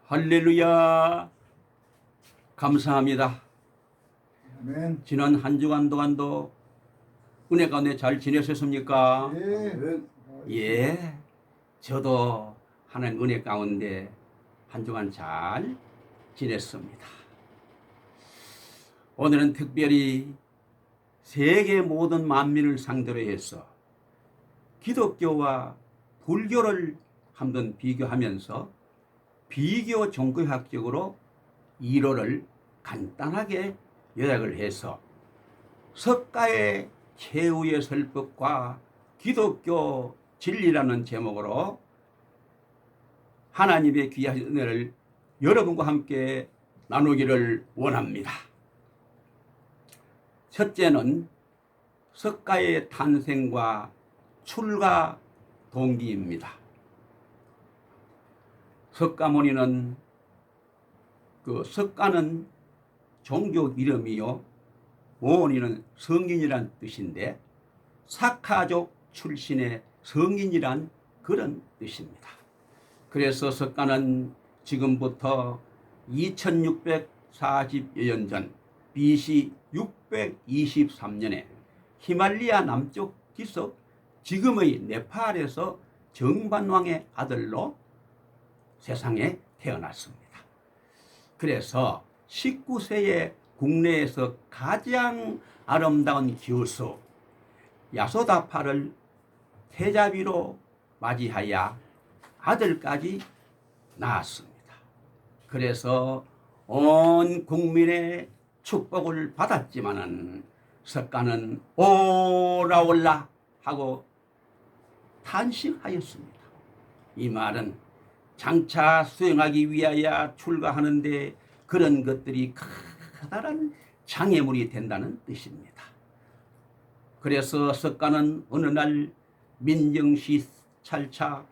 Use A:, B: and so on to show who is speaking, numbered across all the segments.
A: 할렐루야. 감사합니다.
B: 아멘.
A: 지난 한 주간 동안도 은혜 가운데 잘 지내셨습니까?
B: 예.
A: 예. 저도 하나님 은혜 가운데 한 주간 잘 지냈습니다. 오늘은 특별히 세계 모든 만민을 상대로 해서 기독교와 불교를 한번 비교하면서 비교 종교학적으로 이론을 간단하게 요약을 해서 석가의 최후의 설법과 기독교 진리라는 제목으로 하나님의 귀한 은혜를 여러분과 함께 나누기를 원합니다. 첫째는 석가의 탄생과 출가 동기입니다. 석가모니는 석가는 종교 이름이요, 모니는 성인이란 뜻인데 사카족 출신의 성인이란 그런 뜻입니다. 그래서 석가는 지금부터 2640여 년 전 BC 623년에 히말리아 남쪽 기슭 지금의 네팔에서 정반왕의 아들로 세상에 태어났습니다. 그래서 19세에 국내에서 가장 아름다운 교수 야소다파를 태자비로 맞이하여 아들까지 낳았습니다. 그래서 온 국민의 축복을 받았지만은 석가는 오라올라 하고 탄식하였습니다. 이 말은 장차 수행하기 위하여 출가하는데 그런 것들이 커다란 장애물이 된다는 뜻입니다. 그래서 석가는 어느 날 민정시 찰차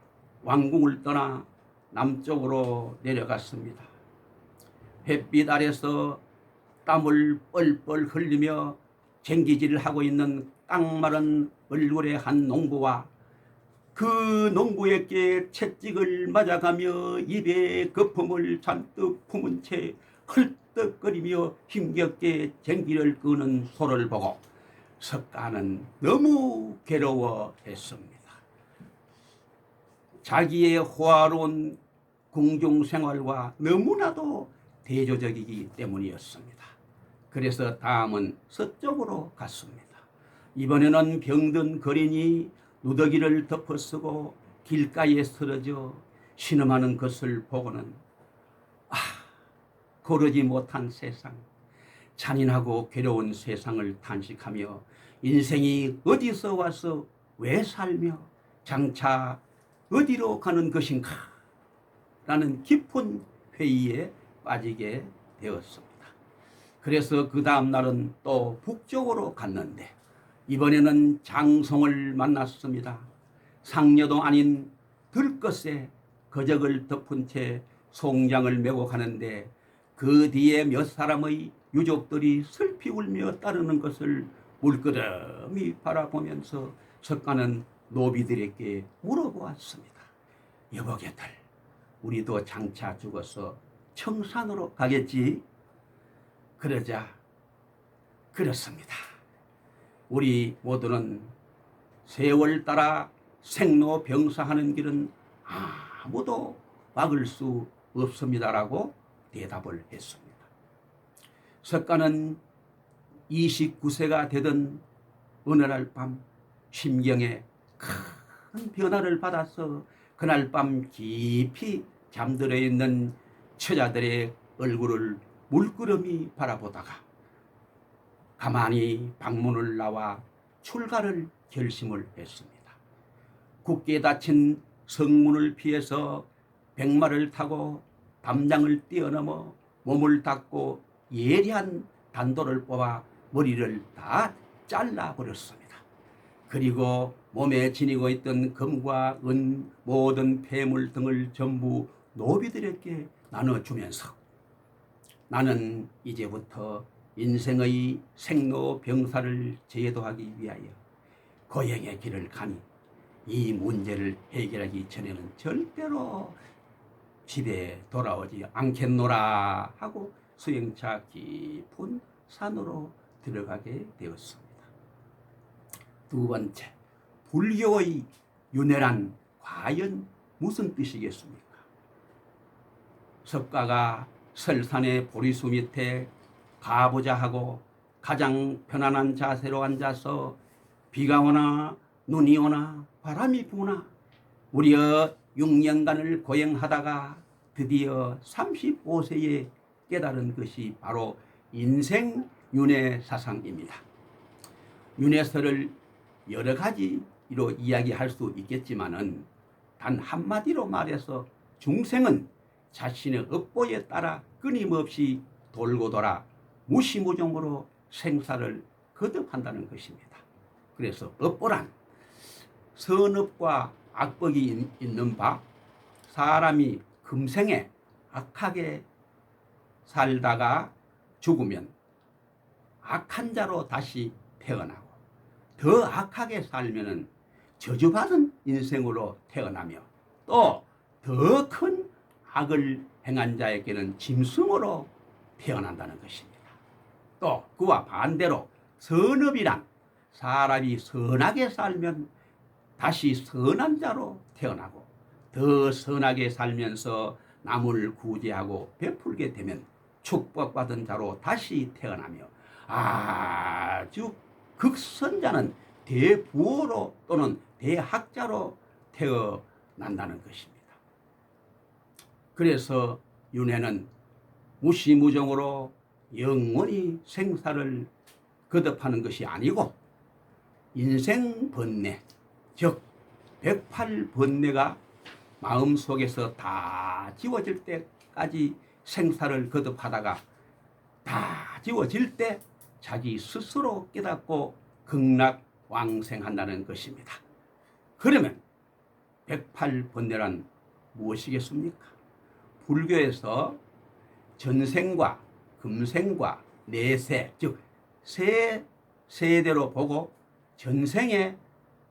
A: 왕궁을 떠나 남쪽으로 내려갔습니다. 햇빛 아래서 땀을 뻘뻘 흘리며 쟁기질을 하고 있는 깡마른 얼굴의 한 농부와 그 농부에게 채찍을 맞아가며 입에 거품을 잔뜩 품은 채 헐떡거리며 힘겹게 쟁기를 끄는 소를 보고 석가는 너무 괴로워했습니다. 자기의 호화로운 궁중생활과 너무나도 대조적이기 때문이었습니다. 그래서 다음은 서쪽으로 갔습니다. 이번에는 병든 거린이 누더기를 덮어쓰고 길가에 쓰러져 신음하는 것을 보고는 고르지 못한 세상, 잔인하고 괴로운 세상을 탄식하며 인생이 어디서 와서 왜 살며 장차 어디로 가는 것인가 라는 깊은 회의에 빠지게 되었습니다. 그래서 그 다음 날은 또 북쪽으로 갔는데 이번에는 장송을 만났습니다. 상녀도 아닌 들것에 거적을 덮은 채 송장을 메고 가는데 그 뒤에 몇 사람의 유족들이 슬피 울며 따르는 것을 물끄러미 바라보면서 석가는 노비들에게 물어보았습니다. 여보게들, 우리도 장차 죽어서 청산으로 가겠지? 그러자 그렇습니다. 우리 모두는 세월 따라 생로병사하는 길은 아무도 막을 수 없습니다라고 대답을 했습니다. 석가는 29세가 되던 어느 날 밤 심경에 큰 변화를 받아서 그날 밤 깊이 잠들어 있는 처자들의 얼굴을 물끄러미 바라보다가 가만히 방문을 나와 출가를 결심을 했습니다. 굳게 닫힌 성문을 피해서 백마를 타고 담장을 뛰어넘어 몸을 닦고 예리한 단도를 뽑아 머리를 다 잘라버렸습니다. 그리고 몸에 지니고 있던 금과 은, 모든 폐물 등을 전부 노비들에게 나눠주면서 나는 이제부터 인생의 생로병사를 제도하기 위하여 고행의 길을 가니 이 문제를 해결하기 전에는 절대로 집에 돌아오지 않겠노라 하고 수행차 깊은 산으로 들어가게 되었습니다. 두 번째, 불교의 윤회란 과연 무슨 뜻이겠습니까? 석가가 설산의 보리수 밑에 가보자 하고 가장 편안한 자세로 앉아서 비가 오나 눈이 오나 바람이 부나 무려 6년간을 고행하다가 드디어 35세에 깨달은 것이 바로 인생 윤회 사상입니다. 윤회설을 여러 가지로 이야기할 수 있겠지만은 단 한마디로 말해서 중생은 자신의 업보에 따라 끊임없이 돌고 돌아 무시무종으로 생사를 거듭한다는 것입니다. 그래서 업보란 선업과 악법이 있는 바, 사람이 금생에 악하게 살다가 죽으면 악한 자로 다시 태어나고 더 악하게 살면은 저주받은 인생으로 태어나며 또 더 큰 악을 행한 자에게는 짐승으로 태어난다는 것입니다. 또 그와 반대로 선업이란 사람이 선하게 살면 다시 선한 자로 태어나고 더 선하게 살면서 남을 구제하고 베풀게 되면 축복받은 자로 다시 태어나며 아주 극선자는 대부호로 또는 대학자로 태어난다는 것입니다. 그래서 윤회는 무시무종으로 영원히 생사를 거듭하는 것이 아니고 인생 번뇌, 즉 108번뇌가 마음속에서 다 지워질 때까지 생사를 거듭하다가 다 지워질 때 자기 스스로 깨닫고 극락왕생한다는 것입니다. 그러면 108번뇌란 무엇이겠습니까? 불교에서 전생과 금생과 내세, 즉 세 세대로 보고 전생에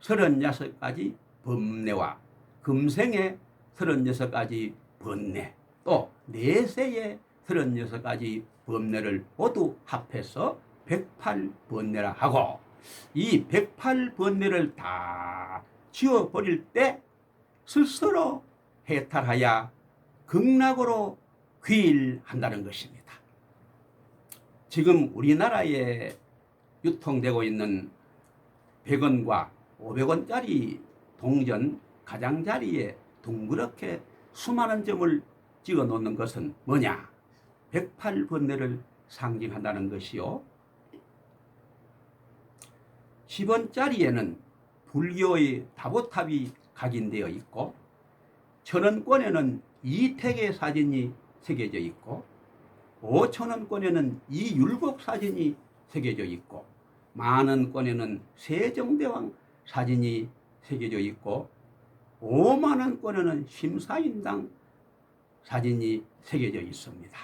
A: 36가지 범례와 금생에 36가지 번뇌, 또 내세에 36가지 범례를 모두 합해서 108번뇌라 하고 이 108번뇌를 다 지워버릴 때 스스로 해탈하여 극락으로 귀일한다는 것입니다. 지금 우리나라에 유통되고 있는 100원과 500원짜리 동전 가장자리에 둥그렇게 수많은 점을 찍어 놓는 것은 뭐냐? 108번뇌를 상징한다는 것이요. 10원짜리에는 불교의 다보탑이 각인되어 있고 1000원권에는 이택의 사진이 새겨져 있고 5000원권에는 이율곡 사진이 새겨져 있고 10,000원권에는 세종대왕 사진이 새겨져 있고 50,000원권에는 심사인당 사진이 새겨져 있습니다.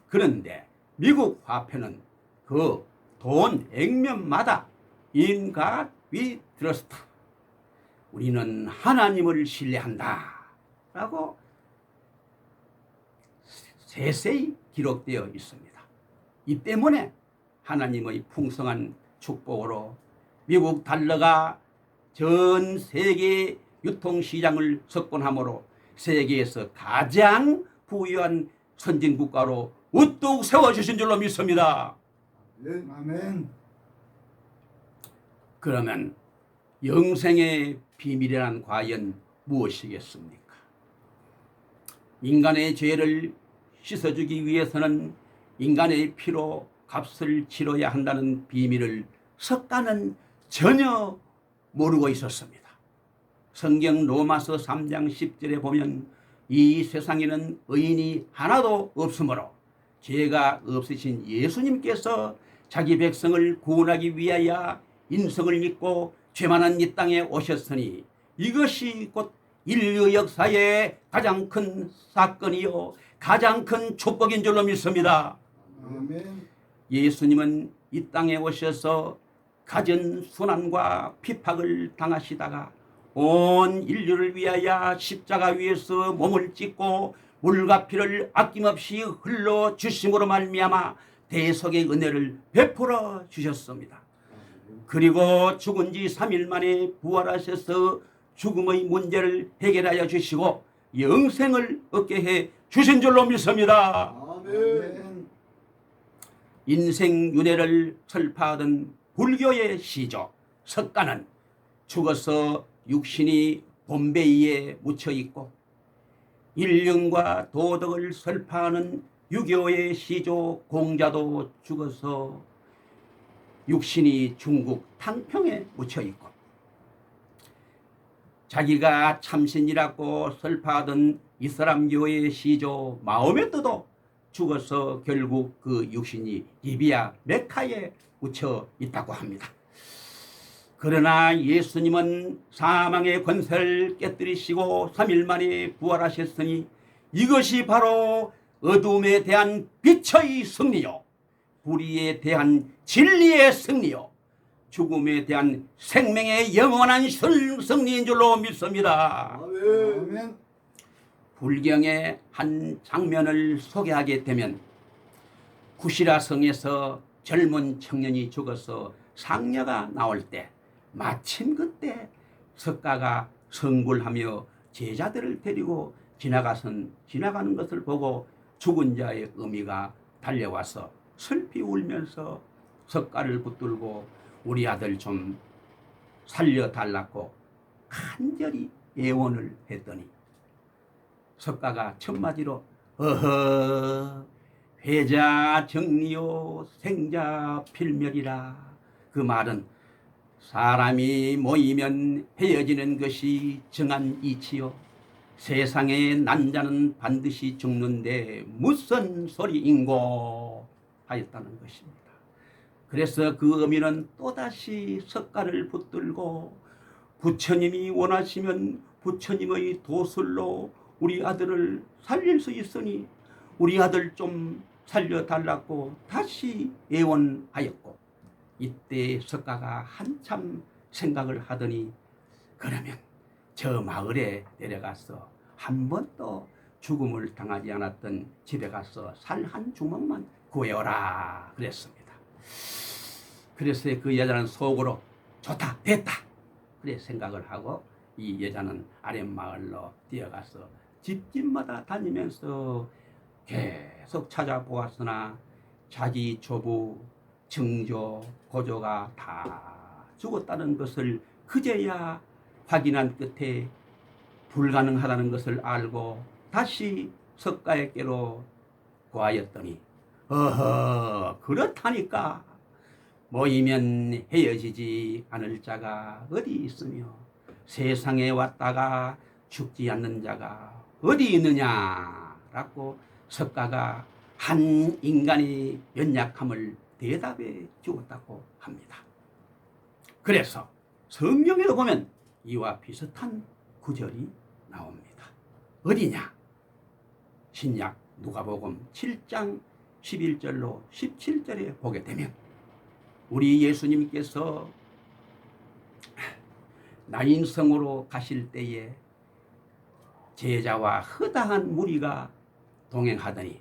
A: 그런데 미국 화폐는 그 돈 액면마다 In God we trust, 우리는 하나님을 신뢰한다 라고 세세히 기록되어 있습니다. 이 때문에 하나님의 풍성한 축복으로 미국 달러가 전 세계 유통시장을 석권함으로 세계에서 가장 부유한 선진국가로 우뚝 세워주신 줄로 믿습니다.
B: 아멘.
A: 그러면 영생의 비밀이란 과연 무엇이겠습니까? 인간의 죄를 씻어주기 위해서는 인간의 피로 값을 치러야 한다는 비밀을 석가는 전혀 모르고 있었습니다. 성경 로마서 3장 10절에 보면 이 세상에는 의인이 하나도 없으므로 죄가 없으신 예수님께서 자기 백성을 구원하기 위하여 인성을 믿고 죄 많은 이 땅에 오셨으니 이것이 곧 인류 역사의 가장 큰 사건이요 가장 큰 축복인 줄로 믿습니다.
B: 아멘.
A: 예수님은 이 땅에 오셔서 갖은 순환과 핍박을 당하시다가 온 인류를 위하여 십자가 위에서 몸을 찢고 물과 피를 아낌없이 흘러 주심으로 말미암아 대속의 은혜를 베풀어 주셨습니다. 그리고 죽은 지 3일 만에 부활하셔서 죽음의 문제를 해결하여 주시고 영생을 얻게 해 주신 줄로 믿습니다.
B: 아멘.
A: 인생 윤회를 설파하던 불교의 시조 석가는 죽어서 육신이 봄베이에 묻혀 있고 인륜과 도덕을 설파하는 유교의 시조 공자도 죽어서 육신이 중국 탕평에 묻혀 있고 자기가 참신이라고 설파하던 이슬람교의 시조 마호메트도 죽어서 결국 그 육신이 리비아 메카에 묻혀 있다고 합니다. 그러나 예수님은 사망의 권세를 깨뜨리시고 3일 만에 부활하셨으니 이것이 바로 어둠에 대한 빛의 승리요, 불의에 대한 진리의 승리요, 죽음에 대한 생명의 영원한 승리인 줄로 믿습니다.
B: 아멘.
A: 불경의 한 장면을 소개하게 되면 구시라 성에서 젊은 청년이 죽어서 상녀가 나올 때 마침 그때 석가가 성불하며 제자들을 데리고 지나가는 것을 보고 죽은 자의 의미가 달려와서 슬피 울면서 석가를 붙들고 우리 아들 좀 살려달라고 간절히 애원을 했더니 석가가 첫마디로 어허 회자 정리요 생자 필멸이라. 그 말은 사람이 모이면 헤어지는 것이 정한 이치요 세상의 난자는 반드시 죽는데 무슨 소리인고 하였다는 것입니다. 그래서 그 의미는 또다시 석가를 붙들고 부처님이 원하시면 부처님의 도술로 우리 아들을 살릴 수 있으니 우리 아들 좀 살려달라고 다시 애원하였고, 이때 석가가 한참 생각을 하더니 그러면 저 마을에 내려가서 한 번도 죽음을 당하지 않았던 집에 가서 살 한 주먹만 구해오라 그랬습니다. 그래서 그 여자는 속으로 좋다 됐다 그래 생각을 하고 이 여자는 아랫마을로 뛰어가서 집집마다 다니면서 계속 찾아보았으나 자기 조부, 증조, 고조가 다 죽었다는 것을 그제야 확인한 끝에 불가능하다는 것을 알고 다시 석가에게로 고하였더니 어허 그렇다니까 모이면 헤어지지 않을 자가 어디 있으며 세상에 왔다가 죽지 않는 자가 어디 있느냐라고 석가가 한 인간의 연약함을 대답해 주었다고 합니다. 그래서 성경에도 보면 이와 비슷한 구절이 나옵니다. 어디냐? 신약 누가복음 7장 11절로 17절에 보게 되면 우리 예수님께서 나인성으로 가실 때에 제자와 허다한 무리가 동행하더니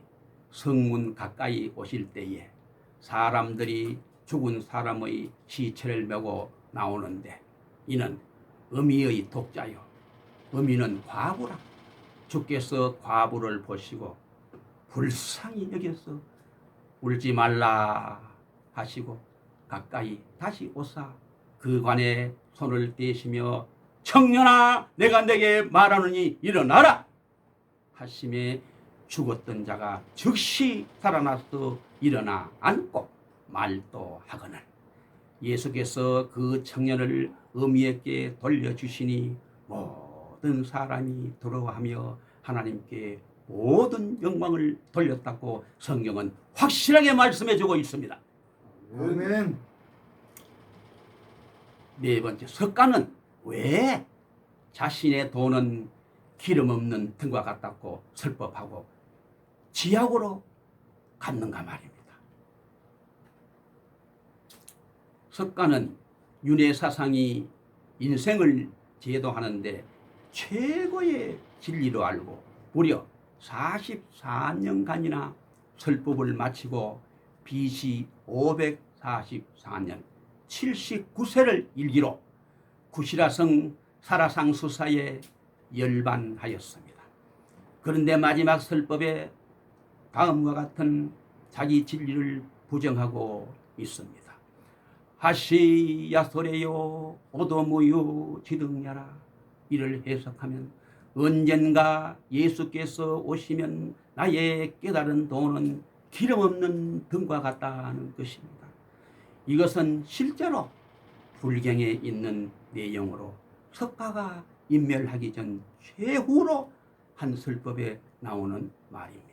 A: 성문 가까이 오실 때에 사람들이 죽은 사람의 시체를 메고 나오는데 이는 어미의 독자요 어미는 과부라. 주께서 과부를 보시고 불쌍히 여겨서 울지 말라 하시고 가까이 다시 오사 그 관에 손을 떼시며 청년아 내가 내게 말하노니 일어나라 하심에 죽었던 자가 즉시 살아나서 일어나 앉고 말도 하거늘 예수께서 그 청년을 어미에게 돌려주시니 모든 사람이 들어하며 하나님께 모든 영광을 돌렸다고 성경은 확실하게 말씀해주고 있습니다.
B: 아멘.
A: 네 번째, 석가는 왜 자신의 돈은 기름 없는 등과 같다고 설법하고 지약으로 갔는가 말입니다. 석가는 윤회 사상이 인생을 제도하는데 최고의 진리로 알고 무려 44년간이나 설법을 마치고 BC 544년 79세를 일기로 구시라성 사라상 수사에 열반하였습니다. 그런데 마지막 설법에 다음과 같은 자기 진리를 부정하고 있습니다. 하시야소레요 오도무유 지등야라. 이를 해석하면 언젠가 예수께서 오시면 나의 깨달은 도는 기름 없는 등과 같다는 것입니다. 이것은 실제로 불경에 있는 내용으로 석가가 인멸하기 전 최후로 한 설법에 나오는 말입니다.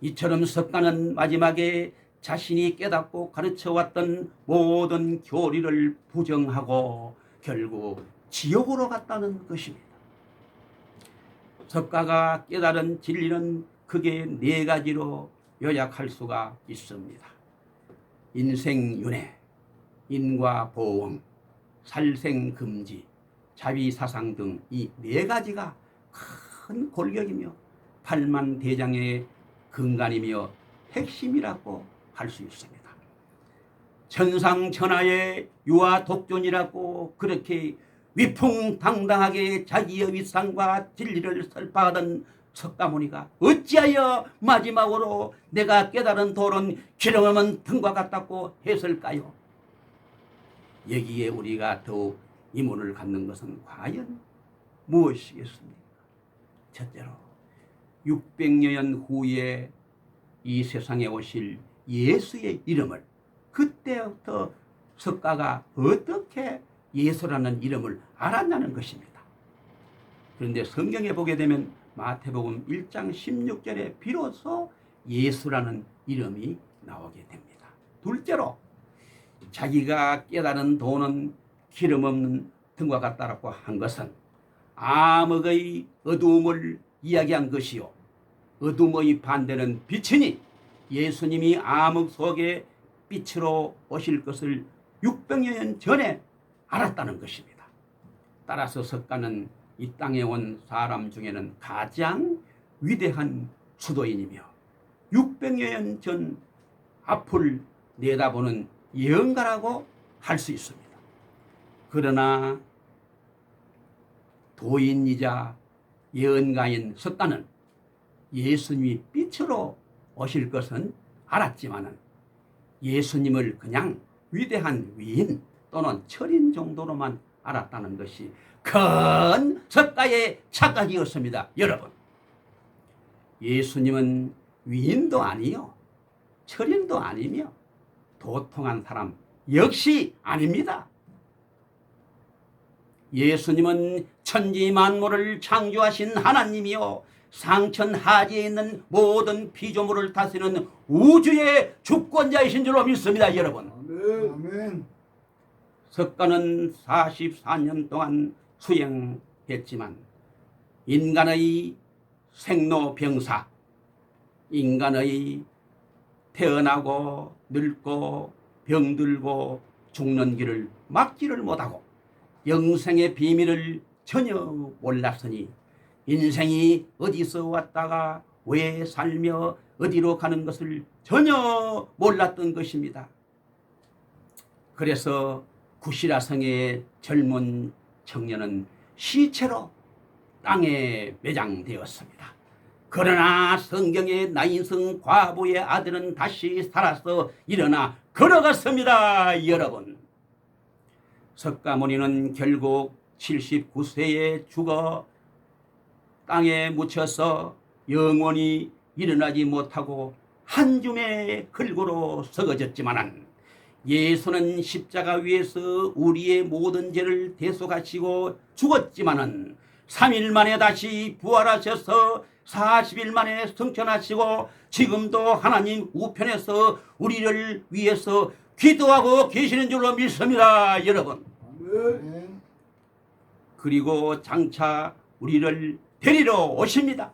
A: 이처럼 석가는 마지막에 자신이 깨닫고 가르쳐왔던 모든 교리를 부정하고 결국 지옥으로 갔다는 것입니다. 석가가 깨달은 진리는 크게 4가지로 요약할 수가 있습니다. 인생윤회, 인과보응, 살생금지, 자비사상 등 이 4가지가 큰 골격이며 팔만대장의 근간이며 핵심이라고 할 수 있습니다. 천상천하의 유아독존이라고 그렇게 위풍당당하게 자기의 위상과 진리를 설파하던 석가모니가 어찌하여 마지막으로 내가 깨달은 도는 기름 없는 등과 같다고 했을까요? 여기에 우리가 더욱 의문을 갖는 것은 과연 무엇이겠습니까? 첫째로 600여 년 후에 이 세상에 오실 예수의 이름을 그때부터 석가가 어떻게 예수라는 이름을 알았냐는 것입니다. 그런데 성경에 보게 되면 마태복음 1장 16절에 비로소 예수라는 이름이 나오게 됩니다. 둘째로 자기가 깨달은 도는 기름 없는 등과 같다라고 한 것은 암흑의 어두움을 이야기한 것이요 어둠의 반대는 빛이니 예수님이 암흑 속에 빛으로 오실 것을 600여 년 전에 알았다는 것입니다. 따라서 석가는 이 땅에 온 사람 중에는 가장 위대한 수도인이며 600여 년 전 앞을 내다보는 예언가라고 할 수 있습니다. 그러나 도인이자 예언가인 석가는 예수님이 빛으로 오실 것은 알았지만은 예수님을 그냥 위대한 위인 또는 철인 정도로만 알았다는 것이 큰 석가의 착각이었습니다. 여러분, 예수님은 위인도 아니요 철인도 아니며 도통한 사람 역시 아닙니다. 예수님은 천지 만물을 창조하신 하나님이요 상천하지에 있는 모든 피조물을 다스리는 우주의 주권자이신 줄로 믿습니다. 여러분,
B: 아멘.
A: 석가는 44년 동안 수행했지만 인간의 생로병사, 인간의 태어나고 늙고 병들고 죽는 길을 막지를 못하고 영생의 비밀을 전혀 몰랐으니 인생이 어디서 왔다가 왜 살며 어디로 가는 것을 전혀 몰랐던 것입니다. 그래서 구시라성의 젊은 청년은 시체로 땅에 매장되었습니다. 그러나 성경의 나인성 과부의 아들은 다시 살아서 일어나 걸어갔습니다. 여러분, 석가모니는 결국 79세에 죽어 땅에 묻혀서 영원히 일어나지 못하고 한 줌의 흙으로 썩어졌지만 예수는 십자가 위에서 우리의 모든 죄를 대속하시고 죽었지만 3일 만에 다시 부활하셔서 40일 만에 승천하시고 지금도 하나님 우편에서 우리를 위해서 기도하고 계시는 줄로 믿습니다. 여러분,
B: 아멘.
A: 그리고 장차 우리를 데리러 오십니다.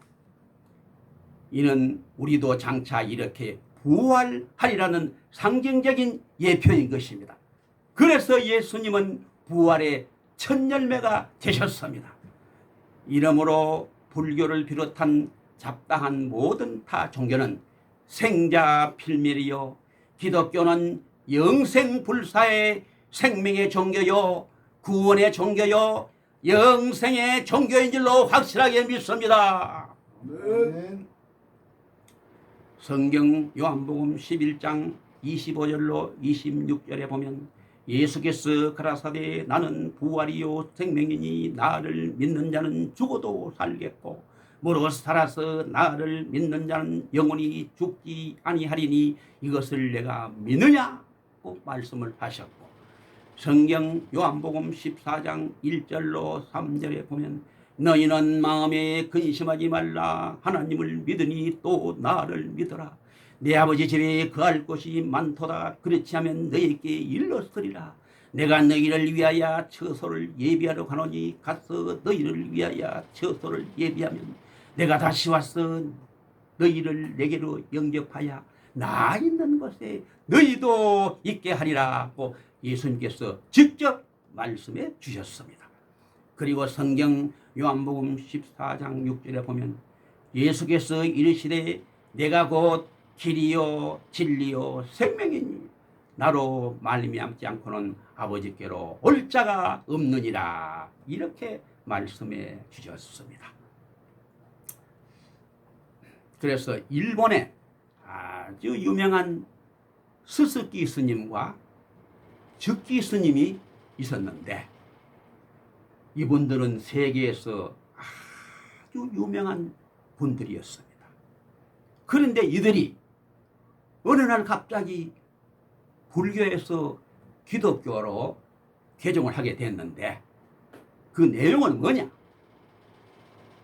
A: 이는 우리도 장차 이렇게 부활하리라는 상징적인 예표인 것입니다. 그래서 예수님은 부활의 첫 열매가 되셨습니다. 이러므로 불교를 비롯한 잡다한 모든 타 종교는 생자필멸이요 기독교는 영생불사의 생명의 종교요 구원의 종교요 영생의 종교인 줄로 확실하게 믿습니다.
B: 아멘.
A: 성경 요한복음 11장 25절로 26절에 보면 예수께서 가라사대 나는 부활이요 생명이니 나를 믿는 자는 죽어도 살겠고 무릇 살아서 나를 믿는 자는 영원히 죽지 아니하리니 이것을 내가 믿느냐고 말씀을 하셨고 성경 요한복음 14장 1절로 3절에 보면 너희는 마음에 근심하지 말라 하나님을 믿으니 또 나를 믿어라 내 아버지 집에 거할 곳이 많도다 그렇지 않으면 너희에게 일렀으리라 내가 너희를 위하여 처소를 예비하러 가노니 가서 너희를 위하여 처소를 예비하면 내가 다시 와서 너희를 내게로 영접하여 나 있는 곳에 너희도 있게 하리라고 예수님께서 직접 말씀해 주셨습니다. 그리고 성경 요한복음 14장 6절에 보면 예수께서 이르시되 내가 곧 길이요 진리요 생명이니 나로 말미암지 않고는 아버지께로 올 자가 없느니라 이렇게 말씀해 주셨습니다. 그래서 일본에 아주 유명한 스스키 스님과 즉기 스님이 있었는데 이분들은 세계에서 아주 유명한 분들이었습니다. 그런데 이들이 어느 날 갑자기 불교에서 기독교로 개종을 하게 됐는데 그 내용은 뭐냐?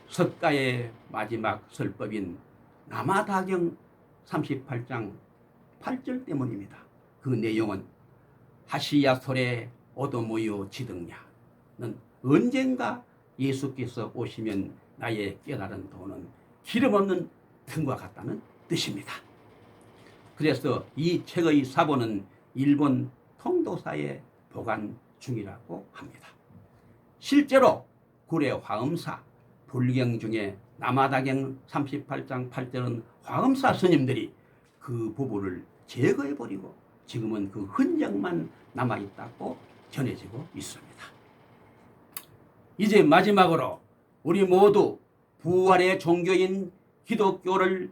A: 석가의 마지막 설법인 남아다경 38장 8절 때문입니다. 그 내용은 하시야솔의 오도무유 지등야는 언젠가 예수께서 오시면 나의 깨달은 도는 기름 없는 등과 같다는 뜻입니다. 그래서 이 책의 사본은 일본 통도사에 보관 중이라고 합니다. 실제로 구례 화엄사 불경 중에 남아다경 38장 8절은 화엄사 스님들이 그 부부를 제거해버리고 지금은 그 흔적만 남아있다고 전해지고 있습니다. 이제 마지막으로 우리 모두 부활의 종교인 기독교를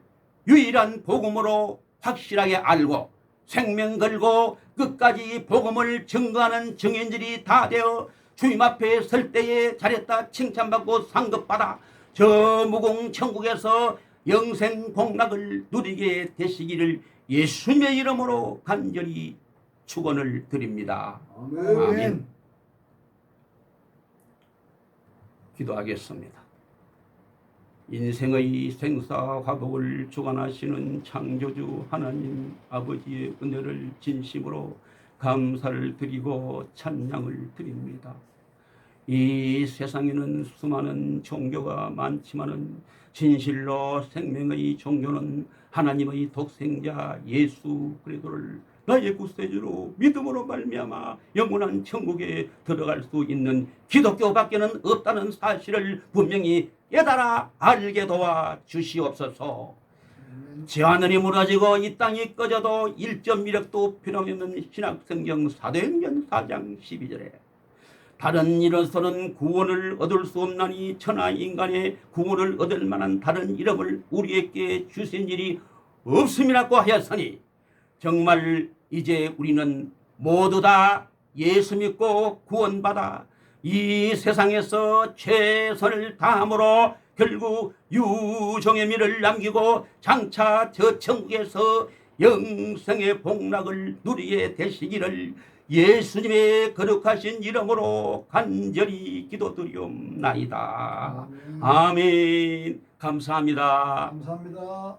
A: 유일한 복음으로 확실하게 알고 생명 걸고 끝까지 복음을 증거하는 증인들이 다 되어 주님 앞에 설 때에 잘했다 칭찬받고 상급받아 저 무공 천국에서 영생 복락을 누리게 되시기를 예수님의 이름으로 간절히 축원을 드립니다.
B: 아멘.
A: 아멘. 기도하겠습니다. 인생의 생사화복을 주관하시는 창조주 하나님 아버지의 은혜를 진심으로 감사를 드리고 찬양을 드립니다. 이 세상에는 수많은 종교가 많지만은 진실로 생명의 종교는 하나님의 독생자 예수 그리스도를 나의 구세주로 믿음으로 말미암아 영원한 천국에 들어갈 수 있는 기독교밖에는 없다는 사실을 분명히 깨달아 알게 도와 주시옵소서. 제하늘이 무너지고 이 땅이 꺼져도 일점 미력도 필요없는 신약성경 사도행전 4장 12절에 다른 이로서는 구원을 얻을 수 없나니 천하 인간의 구원을 얻을 만한 다른 이름을 우리에게 주신 일이 없음이라고 하였으니 정말 이제 우리는 모두 다 예수 믿고 구원받아 이 세상에서 최선을 다함으로 결국 유종의 미를 남기고 장차 저 천국에서 영생의 복락을 누리게 되시기를 예수님의 거룩하신 이름으로 간절히 기도드리옵나이다. 아멘. 감사합니다.
B: 감사합니다.